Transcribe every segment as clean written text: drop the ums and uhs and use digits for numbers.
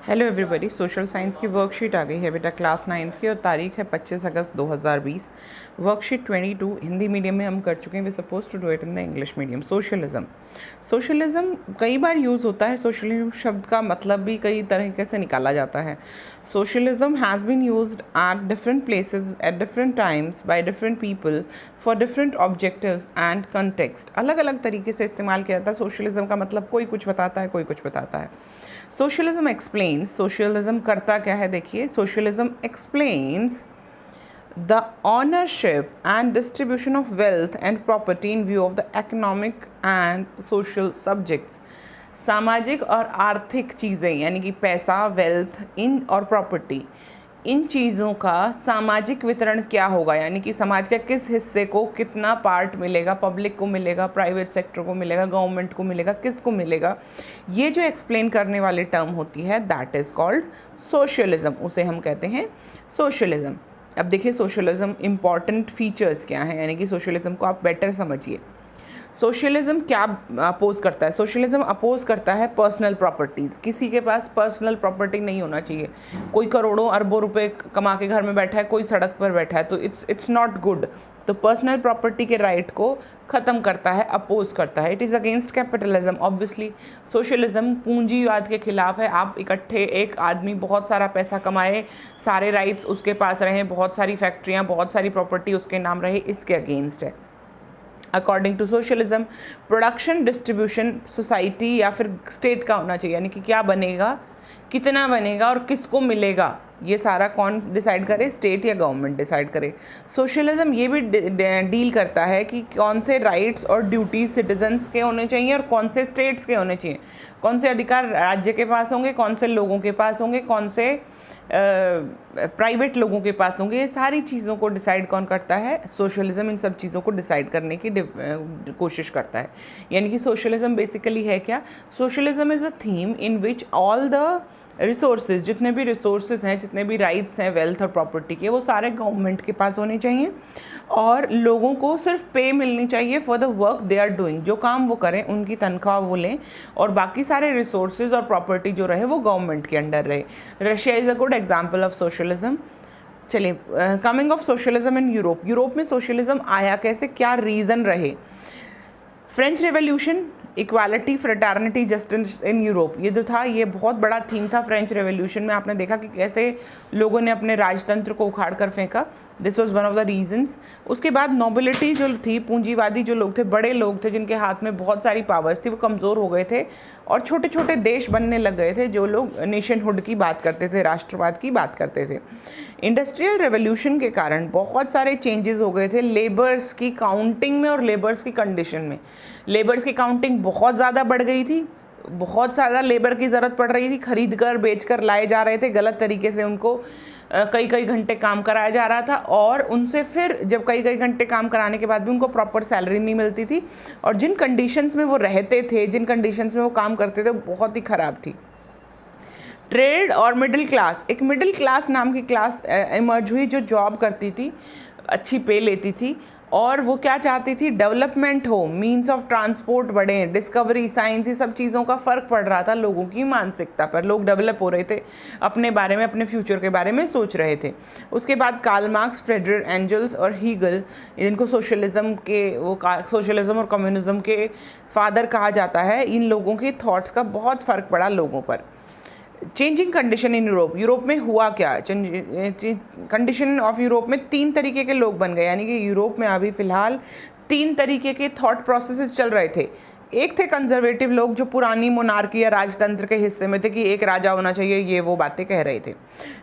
Hello everybody, social science की worksheet आ गई है बेटा क्लास 9th की और तारीख है 25 अगस्त 2020। वर्कशीट 22 हिंदी मीडियम में हम कर चुके हैं। We suppose to do it in the English medium. Socialism कई बार यूज़ होता है। सोशलिज्म शब्द का मतलब भी कई तरीके से निकाला जाता है। Socialism has been used at different places at different times by different people for different objectives and context. अलग अलग तरीके से इस्तेमाल किया जाता है। सोशलिज्म का मतलब कोई कुछ बताता है, कोई कुछ बताता है। सोशलिज्म एक्सप्लेन्स, सोशलिज्म करता क्या है देखिए। Socialism explains the ownership and distribution of wealth and property in view of the economic and social subjects. सामाजिक और आर्थिक चीज़ें यानी कि पैसा, वेल्थ इन और प्रॉपर्टी, इन चीज़ों का सामाजिक वितरण क्या होगा, यानी कि समाज के किस हिस्से को कितना पार्ट मिलेगा, पब्लिक को मिलेगा, प्राइवेट सेक्टर को मिलेगा, गवर्नमेंट को मिलेगा, किसको मिलेगा, ये जो एक्सप्लेन करने वाली टर्म होती है दैट इज़ कॉल्ड सोशलिज्म। उसे हम कहते हैं सोशलिज्म। अब देखिए सोशलिज्म इम्पॉर्टेंट फीचर्स क्या हैं, यानी कि सोशलिज्म को आप बेटर समझिए। सोशलिज्म क्या अपोज करता है? सोशलिज्म अपोज करता है पर्सनल प्रॉपर्टीज़। किसी के पास पर्सनल प्रॉपर्टी नहीं होना चाहिए। कोई करोड़ों अरबों रुपए कमा के घर में बैठा है, कोई सड़क पर बैठा है, तो इट्स नॉट गुड। तो पर्सनल प्रॉपर्टी के राइट को ख़त्म करता है, अपोज करता है। It is against capitalism. Obviously socialism पूंजीवाद के खिलाफ है। आप इकट्ठे एक आदमी बहुत सारा पैसा कमाए, सारे राइट्स उसके पास रहें, बहुत सारी फैक्ट्रियाँ, बहुत सारी प्रॉपर्टी उसके नाम रहे, इसके अगेंस्ट है। According to socialism production distribution society या फिर स्टेट का होना चाहिए, यानी कि क्या बनेगा, कितना बनेगा और किसको मिलेगा, ये सारा कौन डिसाइड करे? स्टेट या गवर्नमेंट डिसाइड करे। सोशलिज्म ये भी डील करता है कि कौन से राइट्स और ड्यूटीज सिटीजन्स के होने चाहिए और कौन से स्टेट्स के होने चाहिए, कौन से अधिकार राज्य के पास होंगे, कौन से लोगों के पास होंगे, कौन से प्राइवेट लोगों के पास होंगे। ये सारी चीज़ों को डिसाइड कौन करता है? सोशलिज्म इन सब चीज़ों को डिसाइड करने की कोशिश करता है। यानी कि सोशलिज्म बेसिकली है क्या? Socialism is a theme in which all the resources, जितने भी रिसोर्सेज हैं, जितने भी राइट्स हैं वेल्थ और प्रॉपर्टी के, वो सारे गवर्नमेंट के पास होने चाहिए और लोगों को सिर्फ पे मिलनी चाहिए for the work they are doing. जो काम वो करें उनकी तनख्वाह वो लें और बाकी सारे रिसोर्सेज और प्रॉपर्टी जो रहे वो गवर्नमेंट के अंडर रहे। Russia is a good example of socialism. चलिए, coming of socialism in Europe. Europe में सोशलिज्म आया कैसे, क्या रीज़न रहे? French revolution, equality, fraternity, justice in Europe, ये जो था ये बहुत बड़ा थीम था फ्रेंच रेवोल्यूशन में। आपने देखा कि कैसे लोगों ने अपने राजतंत्र को उखाड़ कर फेंका। This was one of the reasons. उसके बाद नोबिलिटी जो थी, पूंजीवादी जो लोग थे, बड़े लोग थे जिनके हाथ में बहुत सारी पावर्स थी, वो कमज़ोर हो गए थे और छोटे छोटे देश बनने लग गए थे जो लोग नेशनहुड की बात करते थे, राष्ट्रवाद की बात करते थे। इंडस्ट्रियल रेवोल्यूशन के कारण बहुत सारे चेंजेस हो गए थे लेबर्स की काउंटिंग में और लेबर्स की कंडीशन में। लेबर्स की काउंटिंग बहुत ज़्यादा बढ़ गई थी, बहुत ज़्यादा लेबर की ज़रूरत पड़ रही थी, खरीद कर बेच कर लाए जा रहे थे, गलत तरीके से उनको कई कई घंटे काम कराया जा रहा था और उनसे फिर जब कई कई घंटे काम कराने के बाद भी उनको प्रॉपर सैलरी नहीं मिलती थी और जिन कंडीशंस में वो रहते थे, जिन कंडीशंस में वो काम करते थे, बहुत ही ख़राब थी। ट्रेड और मिडिल क्लास, एक मिडिल क्लास नाम की क्लास इमर्ज हुई जो जॉब करती थी, अच्छी पे लेती थी और वो क्या चाहती थी? डेवलपमेंट हो, मीन्स ऑफ ट्रांसपोर्ट बढ़े, डिस्कवरी, साइंस, ये सब चीज़ों का फ़र्क पड़ रहा था लोगों की मानसिकता पर। लोग डेवलप हो रहे थे, अपने बारे में, अपने फ्यूचर के बारे में सोच रहे थे। उसके बाद कार्ल मार्क्स, फ्रेडरिक एंजल्स और हीगल, इनको सोशलिज्म और कम्युनिज्म के फादर कहा जाता है। इन लोगों के थॉट्स का बहुत फ़र्क पड़ा लोगों पर। Changing condition in Europe, Europe में हुआ क्या? कंडीशन ऑफ यूरोप में 3 तरीके के लोग बन गए, यानी कि यूरोप में अभी फ़िलहाल 3 तरीके के थॉट प्रोसेसेस चल रहे थे। एक थे कंजर्वेटिव लोग जो पुरानी मोनार्की या राजतंत्र के हिस्से में थे कि एक राजा होना चाहिए, ये वो बातें कह रहे थे।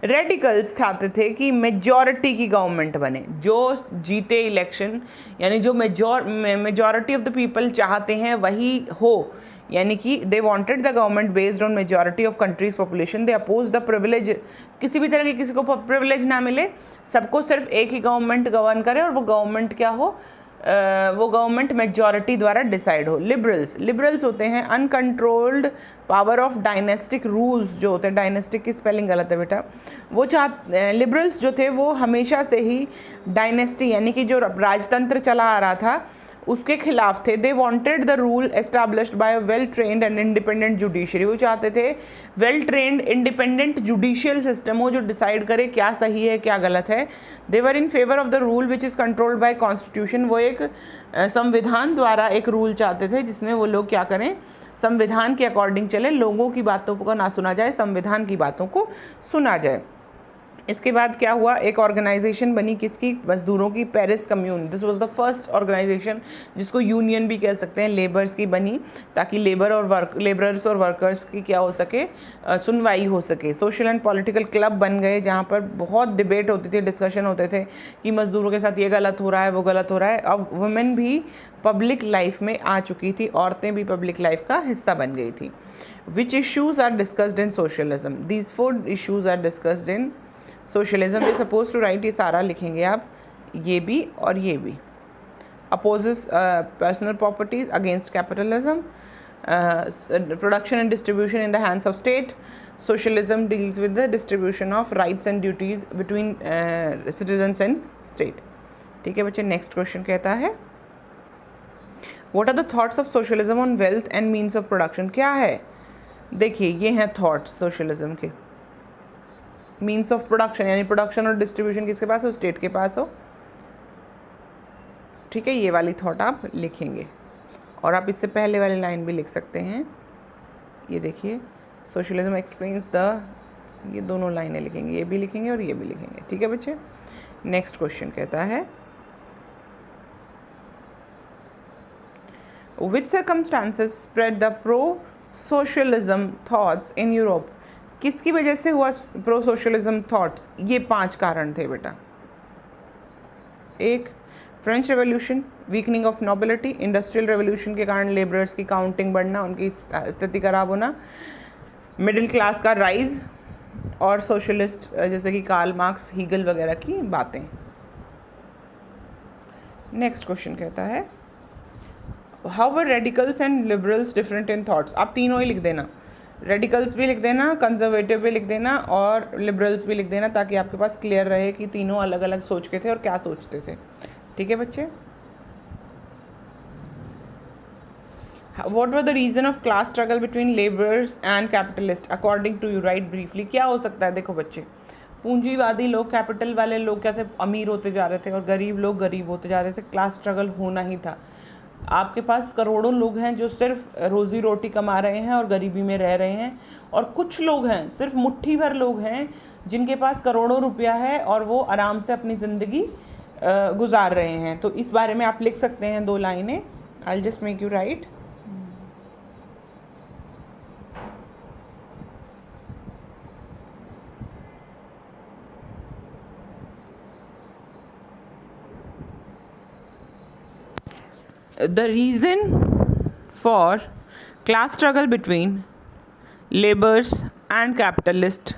रेडिकल्स चाहते थे कि मेजॉरिटी की गवर्नमेंट बने, जो जीते इलेक्शन, यानी जो मेजॉरिटी ऑफ द पीपल चाहते हैं वही हो, यानी कि they wanted the government based on majority of country's population. They oppose the privilege, किसी भी तरह की किसी को प्रिविलेज ना मिले, सबको सिर्फ एक ही गवर्नमेंट गवर्न करे और वो गवर्नमेंट क्या हो? वो गवर्नमेंट मेजॉरिटी द्वारा डिसाइड हो। लिबरल्स होते हैं uncontrolled power of dynastic rules, जो होते हैं, डायनेस्टिक की स्पेलिंग गलत है बेटा, वो लिबरल्स जो थे वो हमेशा से ही डायनेस्टी यानी कि जो राजतंत्र चला आ रहा था उसके खिलाफ थे। They wanted the rule established bye a well trained and independent judiciary. वो चाहते थे well trained independent judicial system हो जो डिसाइड करे क्या सही है क्या गलत है। They were in favour of the rule which is controlled by constitution. वो एक संविधान द्वारा एक रूल चाहते थे जिसमें वो लोग क्या करें, संविधान के अकॉर्डिंग चले, लोगों की बातों को ना सुना जाए, संविधान की बातों को सुना जाए। इसके बाद क्या हुआ, एक ऑर्गेनाइजेशन बनी किसकी, मजदूरों की, Paris commune. This was the first organization जिसको यूनियन भी कह सकते हैं, लेबर्स की बनी, ताकि लेबरर्स और वर्कर्स की क्या हो सके, सुनवाई हो सके। सोशल एंड पॉलिटिकल क्लब बन गए जहाँ पर बहुत डिबेट होती थी, डिस्कशन होते थे कि मजदूरों के साथ ये गलत हो रहा है, वो गलत हो रहा है। अब वुमेन भी पब्लिक लाइफ में आ चुकी थी, औरतें भी पब्लिक लाइफ का हिस्सा बन गई थी। Which issues are discussed in socialism, these 4 issues are discussed in socialism. We suppose to write, ये सारा लिखेंगे आप, ये भी और ये भी। Opposes personal properties against capitalism, production and distribution in the hands of state. Socialism deals with the distribution of rights and duties between citizens and state. ठीक है बच्चे, नेक्स्ट क्वेश्चन कहता है what are the thoughts of socialism on wealth and means of production. क्या है, देखिए ये हैं थॉट्स सोशलिज्म के। मीन्स ऑफ प्रोडक्शन यानी प्रोडक्शन और डिस्ट्रीब्यूशन किसके पास हो, स्टेट के पास हो। ठीक है, ये वाली थॉट आप लिखेंगे और आप इससे पहले वाली लाइन भी लिख सकते हैं। ये देखिए, सोशलिज्म एक्सप्लेन्स द, ये दोनों लाइनें लिखेंगे, ये भी लिखेंगे और ये भी लिखेंगे। ठीक है बच्चे, नेक्स्ट क्वेश्चन कहता है which circumstances spread the pro socialism thoughts in Europe. किसकी वजह से हुआ प्रो सोशलिज्म थॉट्स, ये 5 कारण थे बेटा। 1, French revolution, weakening of nobility, industrial revolution के कारण लेबरर्स की काउंटिंग बढ़ना, उनकी स्थिति खराब होना, मिडिल क्लास का राइज, और सोशलिस्ट जैसे कि कार्ल मार्क्स, हीगल वगैरह की बातें। नेक्स्ट क्वेश्चन कहता है how were radicals and liberals different in thoughts. आप तीनों ही लिख देना, रेडिकल्स भी लिख देना, कंजर्वेटिव भी लिख देना और लिबरल्स भी लिख देना, ताकि आपके पास क्लियर रहे कि तीनों अलग अलग सोच के थे और क्या सोचते थे। ठीक है बच्चे, what were the reason of class struggle between labourers and capitalist according to you, write briefly. क्या हो सकता है, देखो बच्चे, पूंजीवादी लोग, कैपिटल वाले लोग क्या थे, अमीर होते जा रहे थे और गरीब लोग गरीब होते जा रहे थे। क्लास स्ट्रगल होना ही था। आपके पास करोड़ों लोग हैं जो सिर्फ रोज़ी रोटी कमा रहे हैं और गरीबी में रह रहे हैं, और कुछ लोग हैं, सिर्फ मुट्ठी भर लोग हैं जिनके पास करोड़ों रुपया है और वो आराम से अपनी ज़िंदगी गुजार रहे हैं। तो इस बारे में आप लिख सकते हैं 2 लाइनें। I will just make you right. The reason for class struggle between laborers and capitalists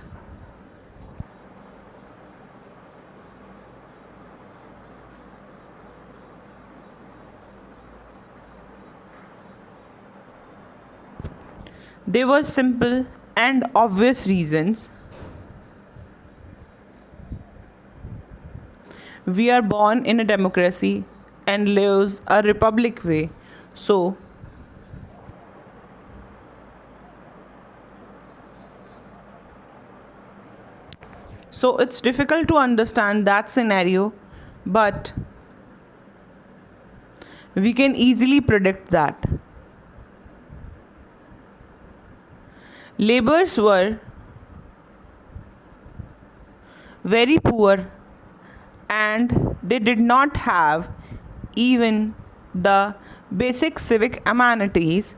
they were simple and obvious reasons. We are born in a democracy and lives a republic way, so it's difficult to understand that scenario, but we can easily predict that. Laborers were very poor and they did not have even the basic civic amenities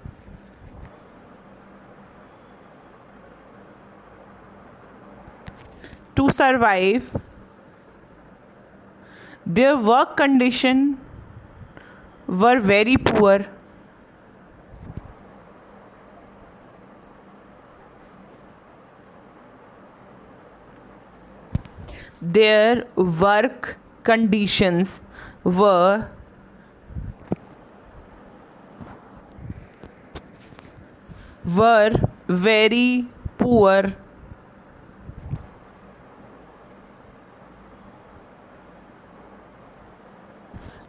to survive. Their work conditions were very poor. Their work conditions were very poor.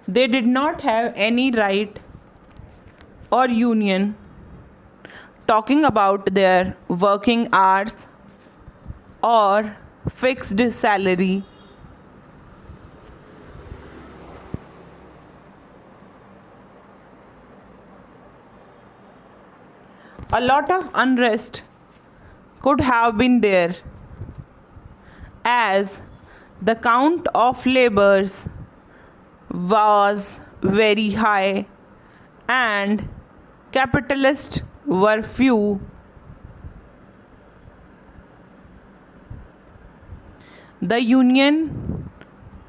They did not have any right or union talking about their working hours or fixed salary. A lot of unrest could have been there, as the count of laborers was very high and capitalists were few. The union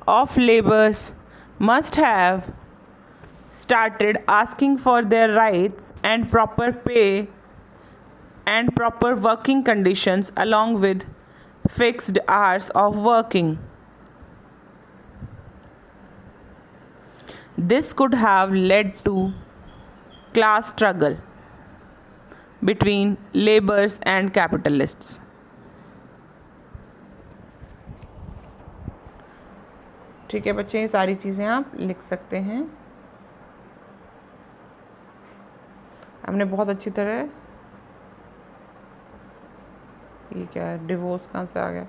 of laborers must have started asking for their rights and proper pay and proper working conditions along with fixed hours of working. This could have led to class struggle between laborers and capitalists. ठीक है बच्चे, ये सारी चीज़ें आप लिख सकते हैं। हमने बहुत अच्छी तरह, ये क्या है, डिवोर्स कहाँ से आ गया?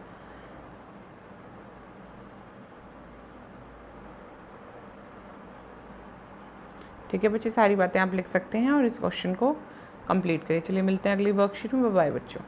ठीक है बच्चे, सारी बातें आप लिख सकते हैं और इस क्वेश्चन को कंप्लीट करिए। चलिए मिलते हैं अगली वर्कशीट में। बाय बाय बच्चों।